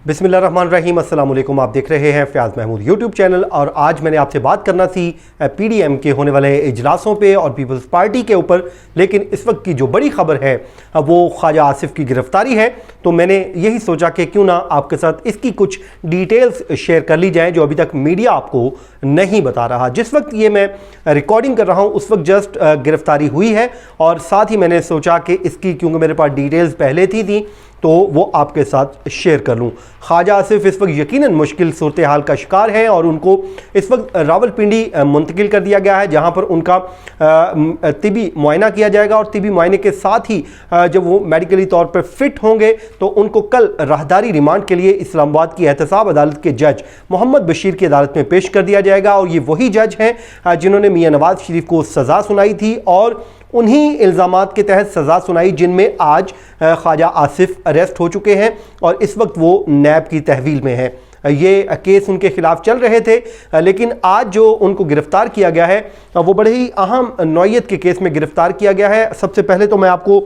बिस्मिल्लाहिर्रहमानिर्रहीम, अस्सलाम वालेकुम। आप देख रहे हैं फयाज़ महमूद यूट्यूब चैनल। और आज मैंने आपसे बात करना थी पीडीएम के होने वाले इजलासों पे और पीपल्स पार्टी के ऊपर। लेकिन इस वक्त की जो बड़ी खबर है वो ख्वाजा आसिफ की गिरफ्तारी है। तो मैंने यही सोचा कि क्यों ना आपके साथ इसकी कुछ डिटेल्स शेयर कर ली जाए जो अभी तक मीडिया आपको नहीं बता रहा। जिस वक्त ये मैं रिकॉर्डिंग कर रहा हूँ उस वक्त जस्ट गिरफ्तारी हुई है, और साथ ही मैंने सोचा कि इसकी क्योंकि मेरे पास डिटेल्स पहले थी तो वो आपके साथ शेयर कर लूँ। ख्वाजा आसिफ इस वक्त यकीनन मुश्किल सूरत हाल का शिकार है और उनको इस वक्त रावलपिंडी मुंतकिल कर दिया गया है, जहाँ पर उनका तिबी मुआयना किया जाएगा। और तिबी मुआयने के साथ ही जब वो मेडिकली तौर पर फिट होंगे तो उनको कल राहदारी रिमांड के लिए इस्लामाबाद की एहतसाब अदालत के जज मोहम्मद बशीर की अदालत में पेश कर दिया जाएगा। और ये वही जज हैं जिन्होंने मियां नवाज शरीफ को सज़ा सुनाई थी और उन्हीं इल्ज़ामात के तहत सज़ा सुनाई जिनमें आज ख्वाजा आसिफ अरेस्ट हो चुके हैं और इस वक्त वो नैब की तहवील में है। ये केस उनके खिलाफ चल रहे थे, लेकिन आज जो उनको गिरफ़्तार किया गया है वो बड़े ही अहम नौइयत के केस में गिरफ़्तार किया गया है। सबसे पहले तो मैं आपको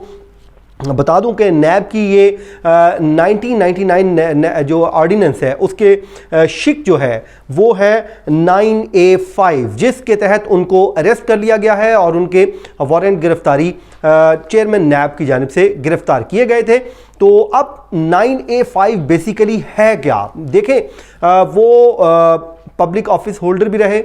बता दूं कि नैब की ये 1999 जो ऑर्डिनेंस है उसके शिक जो है वो है 9A5, जिसके तहत उनको अरेस्ट कर लिया गया है और उनके वारंट गिरफ्तारी चेयरमैन नैब की जानिब से गिरफ्तार किए गए थे। तो अब 9A5 बेसिकली है क्या देखें, वो पब्लिक ऑफिस होल्डर भी रहे,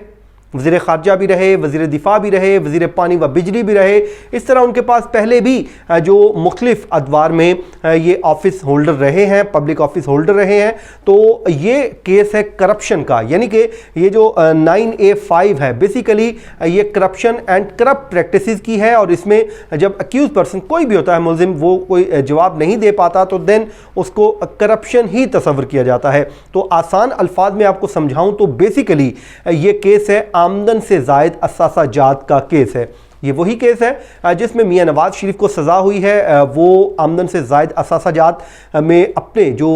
वज़ीर ख़ारजा भी रहे, वज़ीर दिफा भी रहे, वज़ीर पानी व बिजली भी रहे। इस तरह उनके पास पहले भी जो मुख्तलिफ़ अदवार में ये ऑफ़िस होल्डर रहे हैं, पब्लिक ऑफ़िस होल्डर रहे हैं। तो ये केस है करप्शन का, यानी कि ये जो 9A5 है बेसिकली ये करप्शन एंड करप्ट प्रैक्टिसेस की है। और इसमें जब अक्यूज़ पर्सन कोई भी होता है मुलजिम, वो कोई जवाब नहीं दे पाता तो देन उसको करप्शन ही तस्वर किया जाता है। तो आसान अल्फाज में आपको समझाऊँ तो बेसिकली ये केस है आमदन से ज़ायद असासा जात का केस है। ये वही केस है जिसमें मियां नवाज शरीफ को सज़ा हुई है। वो आमदन से ज़ायद असासा जात में अपने जो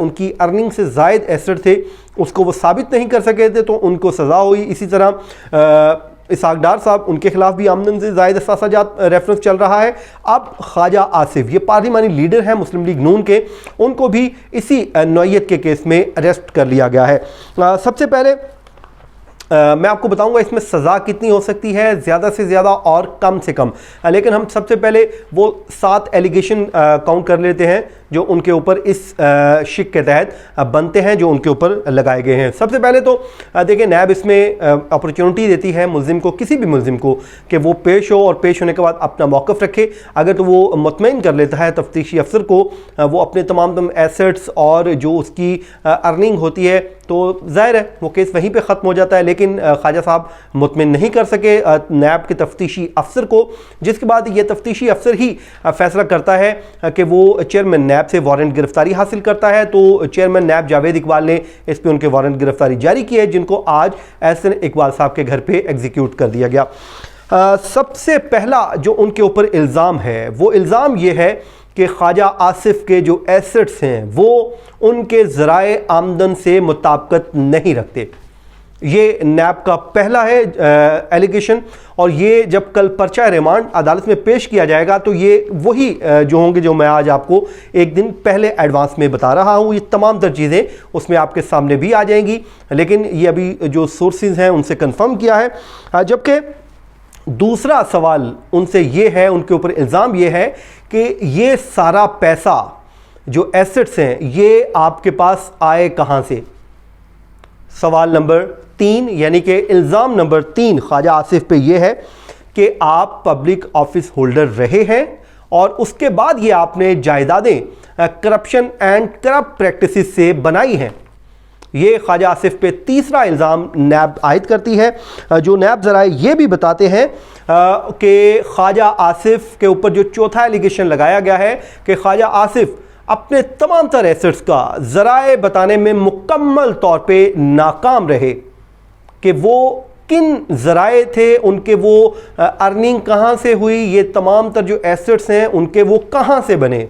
उनकी अर्निंग से ज़ायद एसेट थे उसको वो साबित नहीं कर सके थे तो उनको सज़ा हुई। इसी तरह इसहाक डार साहब, उनके खिलाफ भी आमदन से ज़ायद असासा जात रेफरेंस चल रहा है। अब ख्वाजा आसिफ ये पार्लिमानी लीडर हैं मुस्लिम लीग नून के, उनको भी इसी नौइयत के केस में अरेस्ट कर लिया गया है। सबसे पहले मैं आपको बताऊंगा इसमें सज़ा कितनी हो सकती है, ज़्यादा से ज़्यादा और कम से कम। लेकिन हम सबसे पहले वो 7 एलिगेशन काउंट कर लेते हैं जो उनके ऊपर इस शिक के तहत बनते हैं, जो उनके ऊपर लगाए गए हैं। सबसे पहले तो देखिए, नैब इसमें अपॉर्चुनिटी देती है मुलजिम को, किसी भी मुलजिम को, कि वो पेश हो और पेश होने के बाद अपना मौक़िफ़ रखे। अगर तो वो मुतमईन कर लेता है तफ्तीशी अफसर को, वो अपने तमाम एसेट्स और जो उसकी अर्निंग होती है तो ज़ाहिर है वो केस वहीं पे ख़त्म हो जाता है। लेकिन ख्वाजा साहब मुतमईन नहीं कर सके नैब के तफ्तीशी अफसर को, जिसके बाद ये तफ्तीशी अफसर ही फ़ैसला करता है कि वो चेयरमैन नैब से वारंट गिरफ्तारी हासिल करता है। तो चेयरमैन नैब जावेद इकबाल ने इस पर उनके वारंट गिरफ्तारी जारी की है, जिनको आज एहसन इकबाल साहब के घर पे एग्जीक्यूट कर दिया गया। सबसे पहला जो उनके ऊपर इल्ज़ाम है वो इल्ज़ाम ये है कि ख्वाजा आसिफ के जो एसेट्स हैं वो उनके ज़राए आमदन से मुताबिकत नहीं रखते। ये नैब का पहला है एलिगेशन। और ये जब कल पर्चा रिमांड अदालत में पेश किया जाएगा तो ये वही जो होंगे जो मैं आज आपको एक दिन पहले एडवांस में बता रहा हूँ। ये तमाम तर चीज़ें उसमें आपके सामने भी आ जाएंगी, लेकिन ये अभी जो सोर्सेज हैं उनसे कंफर्म किया है। जबकि दूसरा सवाल उनसे ये है, उनके ऊपर इल्ज़ाम ये है कि ये सारा पैसा जो एसेट्स हैं ये आपके पास आए कहाँ से। सवाल नंबर 3 यानी कि इल्ज़ाम नंबर 3 ख्वाजा आसिफ पे ये है कि आप पब्लिक ऑफिस होल्डर रहे हैं और उसके बाद ये आपने जायदादें करप्शन एंड करप्ट प्रैक्टिसेस से बनाई हैं। ये ख्वाजा आसिफ पे तीसरा इल्ज़ाम नैब आयद करती है। जो नैब ज़राए ये भी बताते हैं कि ख्वाजा आसिफ के ऊपर जो चौथा एलिगेशन लगाया गया है कि ख्वाजा आसिफ अपने तमाम तर एसेट्स का ज़राए बताने में मुकम्मल तौर पे नाकाम रहे, कि वो किन ज़राए थे, उनके वो अर्निंग कहाँ से हुई, ये तमाम तर जो एसेट्स हैं उनके वो कहाँ से बने।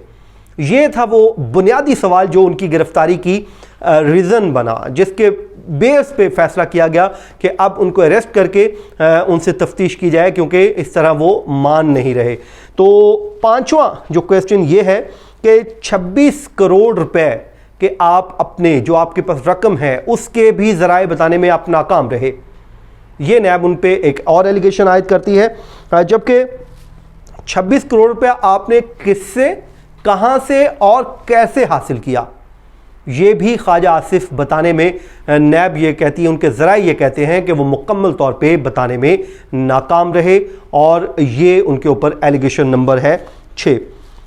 ये था वो बुनियादी सवाल जो उनकी गिरफ्तारी की रीज़न बना, जिसके बेस पे फैसला किया गया कि अब उनको अरेस्ट करके उनसे तफ्तीश की जाए, क्योंकि इस तरह वो मान नहीं रहे। तो पांचवा जो क्वेश्चन ये है कि 26 करोड़ रुपए کہ آپ اپنے جو آپ کے پاس رقم ہے اس کے بھی ذرائع بتانے میں آپ ناکام رہے۔ یہ نیب ان پہ ایک اور ایلیگیشن عائد کرتی ہے، جبکہ 26 کروڑ روپیہ آپ نے کس سے، کہاں سے اور کیسے حاصل کیا، یہ بھی خواجہ آصف بتانے میں نیب یہ کہتی ہے، ان کے ذرائع یہ کہتے ہیں کہ وہ مکمل طور پہ بتانے میں ناکام رہے، اور یہ ان کے اوپر ایلیگیشن نمبر ہے 6۔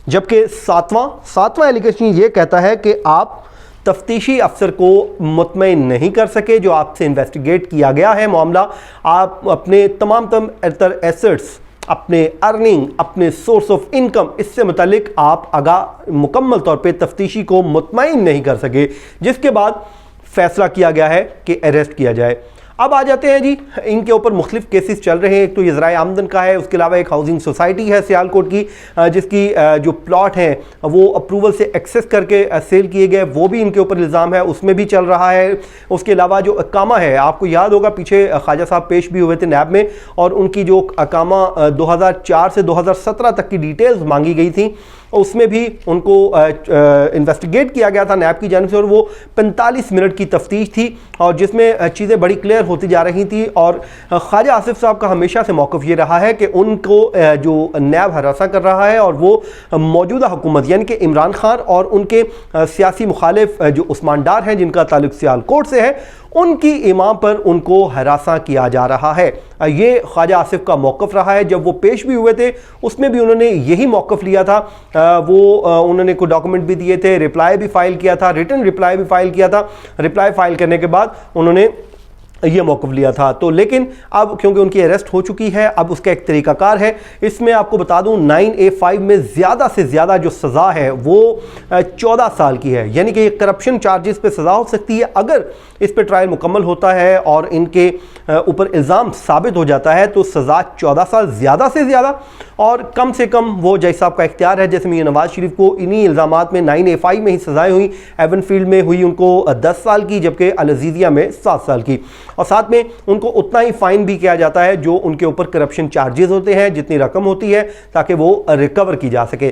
جبکہ ساتواں ایلیگیشن یہ کہتا ہے کہ آپ تفتیشی افسر کو مطمئن نہیں کر سکے، جو آپ سے انویسٹیگیٹ کیا گیا ہے معاملہ، آپ اپنے تمام تر ایسٹس، اپنے ارننگ، اپنے سورس آف انکم، اس سے متعلق آپ مکمل طور پہ تفتیشی کو مطمئن نہیں کر سکے، جس کے بعد فیصلہ کیا گیا ہے کہ اریسٹ کیا جائے۔ اب آ جاتے ہیں جی، ان کے اوپر مختلف کیسز چل رہے ہیں۔ ایک تو یہ ذرائع آمدن کا ہے، اس کے علاوہ ایک ہاؤسنگ سوسائٹی ہے سیالکوٹ کی، جس کی جو پلاٹ ہیں وہ اپروول سے ایکسس کر کے سیل کیے گئے، وہ بھی ان کے اوپر الزام ہے، اس میں بھی چل رہا ہے۔ اس کے علاوہ جو اقامہ ہے، آپ کو یاد ہوگا پیچھے خواجہ صاحب پیش بھی ہوئے تھے نیب میں، اور ان کی جو اقامہ 2004 سے 2017 تک کی ڈیٹیلز مانگی گئی تھیں، اس میں بھی ان کو انویسٹیگیٹ کیا گیا تھا نیب کی جانب سے، اور وہ 45 منٹ کی تفتیش تھی، اور جس میں چیزیں بڑی کلیئر ہوتی جا رہی تھی۔ اور خواجہ آصف صاحب کا ہمیشہ سے موقف یہ رہا ہے کہ ان کو جو نیب ہراساں کر رہا ہے، اور وہ موجودہ حکومت یعنی کہ عمران خان اور ان کے سیاسی مخالف جو عثمان ڈار ہیں، جن کا تعلق سیالکوٹ سے ہے، ان کی امام پر ان کو ہراساں کیا جا رہا ہے۔ یہ خواجہ آصف کا موقف رہا ہے۔ جب وہ پیش بھی ہوئے تھے اس میں بھی انہوں نے یہی موقف لیا تھا، انہوں نے کوئی ڈاکومنٹ بھی دیے تھے، رپلائی بھی فائل کیا تھا، ریٹن رپلائی بھی فائل کیا تھا۔ رپلائی فائل کرنے کے بعد انہوں نے یہ موقف لیا تھا۔ تو لیکن اب کیونکہ ان کی اریسٹ ہو چکی ہے، اب اس کا ایک طریقہ کار ہے۔ اس میں آپ کو بتا دوں 9A5 میں زیادہ سے زیادہ جو سزا ہے وہ 14 سال کی ہے، یعنی کہ یہ کرپشن چارجز پہ سزا ہو سکتی ہے۔ اگر اس پہ ٹرائل مکمل ہوتا ہے اور ان کے اوپر الزام ثابت ہو جاتا ہے تو سزا 14 سال زیادہ سے زیادہ، اور کم سے کم وہ جج صاحب کا اختیار ہے۔ جیسے میاں نواز شریف کو انہی الزامات میں 9A5 میں ہی سزائیں ہوئیں، ایون فیلڈ میں ہوئی ان کو 10 سال کی، جبکہ العزیزیہ میں 7 سال کی، اور ساتھ میں ان کو اتنا ہی فائن بھی کیا جاتا ہے جو ان کے اوپر کرپشن چارجز ہوتے ہیں، جتنی رقم ہوتی ہے، تاکہ وہ ریکور کی جا سکے۔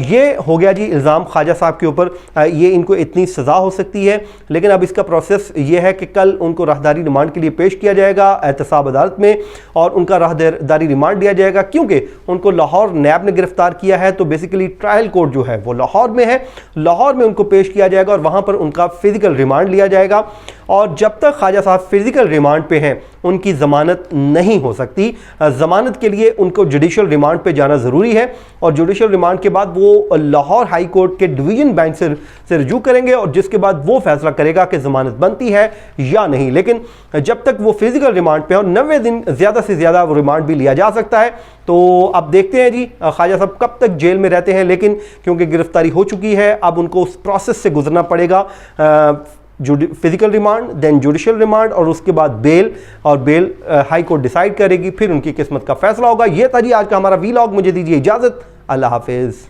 یہ ہو گیا جی الزام خواجہ صاحب کے اوپر، یہ ان کو اتنی سزا ہو سکتی ہے۔ لیکن اب اس کا پروسیس یہ ہے کہ کل ان کو راہداری ریمانڈ کے لیے پیش کیا جائے گا احتساب عدالت میں، اور ان کا راہداری ریمانڈ دیا جائے گا، کیونکہ ان کو لاہور نیب نے گرفتار کیا ہے۔ تو بیسیکلی ٹرائل کورٹ جو ہے وہ لاہور میں ہے، لاہور میں ان کو پیش کیا جائے گا، اور وہاں پر ان کا فزیکل ریمانڈ لیا جائے گا۔ اور جب تک خواجہ صاحب فزیکل ریمانڈ پہ ہیں ان کی ضمانت نہیں ہو سکتی۔ ضمانت کے لیے ان کو جوڈیشل ریمانڈ پہ جانا ضروری ہے، اور جوڈیشل ریمانڈ کے بعد وہ لاہور ہائی کورٹ کے ڈویژن بینچ سے رجوع کریں گے، اور جس کے بعد وہ فیصلہ کرے گا کہ ضمانت بنتی ہے یا نہیں۔ لیکن جب تک وہ فزیکل ریمانڈ پہ، اور 90 دن زیادہ سے زیادہ وہ ریمانڈ بھی لیا جا سکتا ہے۔ تو اب دیکھتے ہیں جی خواجہ صاحب کب تک جیل میں رہتے ہیں، لیکن کیونکہ گرفتاری ہو چکی ہے اب ان کو اس پروسیس سے گزرنا پڑے گا، فزیکل ریمانڈ، دین جوڈیشل ریمانڈ، اور اس کے بعد بیل، اور بیل ہائی کورٹ ڈیسائیڈ کرے گی، پھر ان کی قسمت کا فیصلہ ہوگا۔ یہ تھا جی آج کا ہمارا ویلاگ، مجھے دیجیے اجازت، اللہ حافظ۔